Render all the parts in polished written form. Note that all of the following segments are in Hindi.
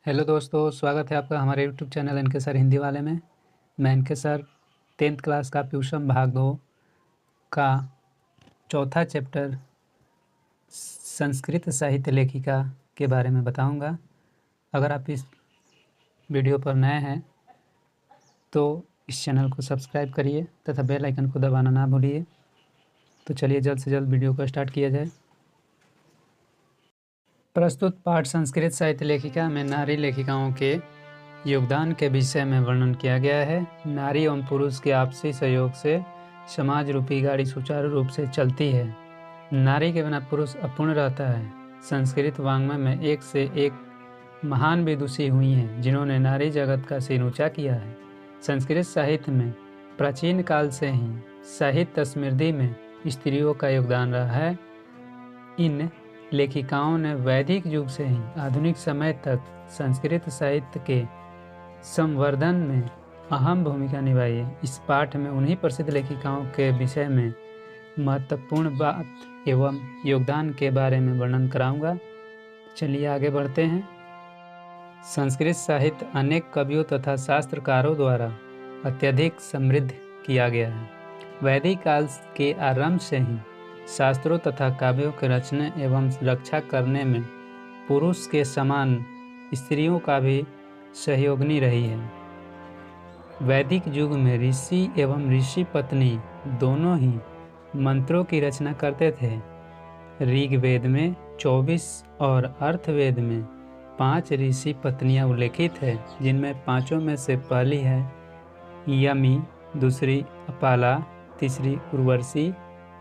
हेलो दोस्तों, स्वागत है आपका हमारे YouTube channel NK sir Hindi वाले में। मैं एनके सर 10th क्लास का ट्यूशन भाग 2 का चौथा चैप्टर संस्कृत साहित्य लेखिका के बारे में बताऊंगा। अगर आप इस वीडियो पर नए हैं तो इस चैनल को सब्सक्राइब करिए तथा बेल आइकन को दबाना ना भूलिए। तो चलिए जल्द से जल्द वीडियो को स्टार्ट किया जाए। प्रस्तुत पाठ संस्कृत साहित्य लेखिका में नारी लेखिकाओं के योगदान के विषय में वर्णन किया गया है। नारी एवं पुरुष के आपसी सहयोग से समाज रूपी गाड़ी सुचारू रूप से चलती है। नारी के बिना पुरुष अपूर्ण रहता है। संस्कृत वाङ्मय में एक से एक महान विदुषी हुई हैं जिन्होंने नारी जगत का सिर ऊंचा किया है। संस्कृत साहित्य में प्राचीन काल से ही साहित्य समृद्धि में स्त्रियों का योगदान रहा है। इन लेखिकाओं ने वैदिक युग से ही आधुनिक समय तक संस्कृत साहित्य के संवर्धन में अहम भूमिका निभाई है। इस पाठ में उन्हीं प्रसिद्ध लेखिकाओं के विषय में महत्वपूर्ण बात एवं योगदान के बारे में वर्णन कराऊंगा। चलिए आगे बढ़ते हैं। संस्कृत साहित्य अनेक कवियों तथा शास्त्रकारों द्वारा अत्यधिक समृद्ध किया गया है। वैदिक काल के आरंभ से ही शास्त्रों तथा काव्यों के रचने एवं रक्षा करने में पुरुष के समान स्त्रियों का भी सहयोगिनी रही है। वैदिक युग में ऋषि एवं ऋषि पत्नी दोनों ही मंत्रों की रचना करते थे। ऋग्वेद में 24 और अर्थवेद में 5 ऋषि पत्नियां उल्लेखित है, जिनमें पांचों में से पहली है यमी, दूसरी अपाला, तीसरी उर्वशी,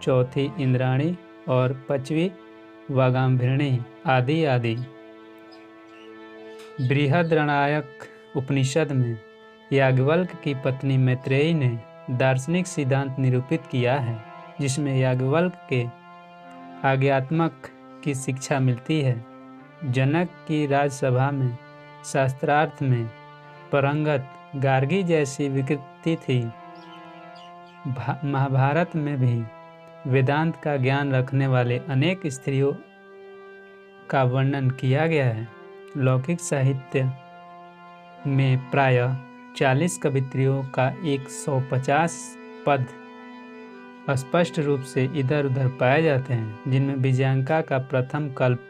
चौथी इंद्राणी और 5वीं वागाम्भृणी आदि आदि। बृहद्रणायक उपनिषद में याज्ञवल्क्य की पत्नी मैत्रेयी ने दार्शनिक सिद्धांत निरूपित किया है, जिसमें याज्ञवल्क्य के आज्ञात्मक की शिक्षा मिलती है। जनक की राजसभा में शास्त्रार्थ में परंगत गार्गी जैसी विकृति थी। महाभारत में भी वेदांत का ज्ञान रखने वाले अनेक स्त्रियों का वर्णन किया गया है। लौकिक साहित्य में प्रायः 40 कवित्रियों का 150 पद स्पष्ट रूप से इधर उधर पाए जाते हैं, जिनमें विजयांका का प्रथम कल्प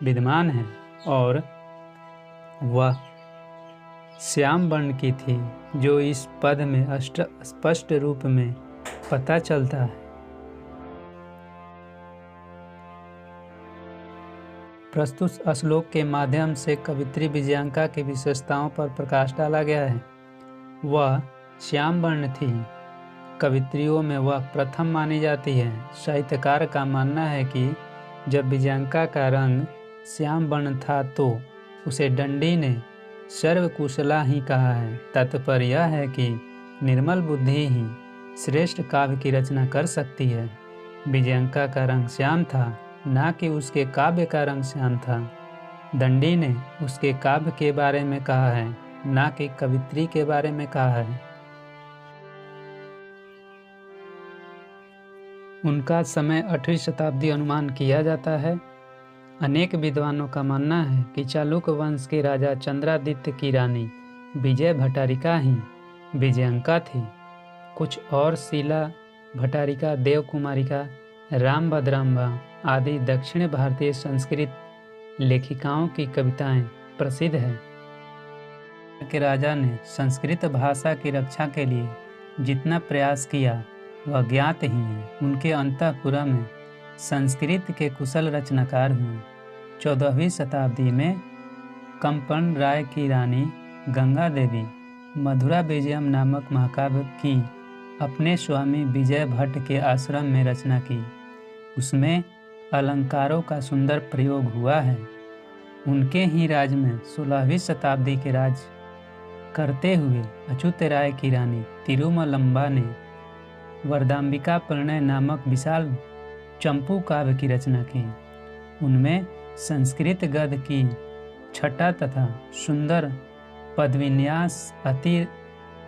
विद्यमान है और वह श्याम वर्ण की थी, जो इस पद में स्पष्ट रूप में पता चलता है। प्रस्तुत श्लोक के माध्यम से कवित्री विजयांका की विशेषताओं पर प्रकाश डाला गया है। वह श्याम वर्ण थी। कवित्रियों में वह प्रथम मानी जाती है। साहित्यकार का मानना है कि जब विजयांका का रंग श्याम वर्ण था तो उसे दंडी ने सर्वकुशला ही कहा है। तात्पर्य यह है कि निर्मल बुद्धि ही श्रेष्ठ काव्य की रचना कर सकती है। विजयांका का रंग श्याम था, ना कि उसके काव्य का रंग श्याम था। दंडी ने उसके काव्य के बारे में कहा है, ना कि कवित्री के बारे में कहा है। उनका समय 8वीं शताब्दी अनुमान किया जाता है। अनेक विद्वानों का मानना है कि चालुक्य वंश के राजा चंद्रादित्य की रानी विजय भट्टारिका ही विजयांका थी। कुछ और शीला भट्टारिका, देव कुमारिका, राम भद्रांबा आदि दक्षिण भारतीय संस्कृत लेखिकाओं की कविताएं प्रसिद्ध हैं। के राजा ने संस्कृत भाषा की रक्षा के लिए जितना प्रयास किया वह ज्ञात ही है। उनके अंतःपुर में संस्कृत के कुशल रचनाकार हुए। 14वीं शताब्दी में कंपन राय की रानी गंगा देवी मधुरा विजयम नामक महाकाव्य की अपने स्वामी विजय भट्ट के आश्रम में रचना की। उसमें अलंकारों का सुंदर प्रयोग हुआ है। उनके ही राज में 16वीं शताब्दी के राज करते हुए अच्युत राय की रानी तिरुमलंबा ने वरदाम्बिका परिणय नामक विशाल चंपू काव्य की रचना की। उनमें संस्कृत गद्य की छटा तथा सुंदर पदविन्यास अति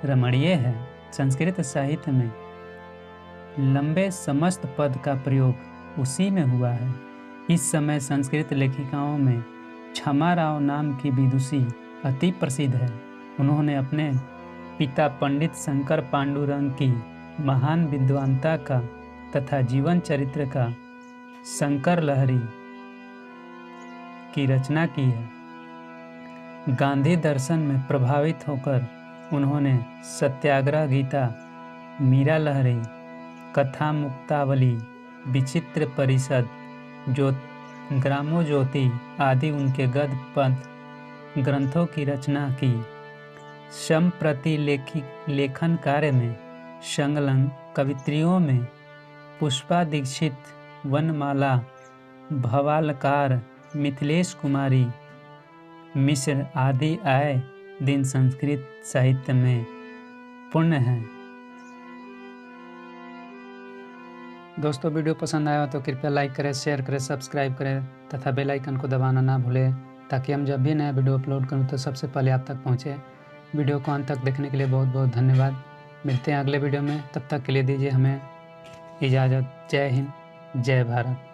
रमणीय है। संस्कृत साहित्य में लंबे समस्त पद का प्रयोग उसी में हुआ है। इस समय संस्कृत लेखिकाओं में क्षमा राव नाम की विदुषी अति प्रसिद्ध है। उन्होंने अपने पिता पंडित शंकर पांडुरंग की महान विद्वानता का तथा जीवन चरित्र का शंकर लहरी की रचना की है। गांधी दर्शन में प्रभावित होकर उन्होंने सत्याग्रह गीता, मीरा लहरी, कथा मुक्तावली, विचित्र परिषद, ग्रामोज्योति आदि उनके गद्य पद्य ग्रंथों की रचना की। संप्रति लेखन कार्य में संलग्न कवित्रियों में पुष्पा दीक्षित, वनमाला, भवालकार, मिथिलेश कुमारी मिश्र आदि आए दिन संस्कृत साहित्य में पुण्य हैं। दोस्तों, वीडियो पसंद आया तो कृपया लाइक करें, शेयर करें, सब्सक्राइब करें तथा बेल आइकन को दबाना ना भूलें, ताकि हम जब भी नया वीडियो अपलोड करूं तो सबसे पहले आप तक पहुंचे। वीडियो को अंत तक देखने के लिए बहुत बहुत धन्यवाद। मिलते हैं अगले वीडियो में, तब तक के लिए दीजिए हमें इजाज़त। जय हिंद, जय भारत।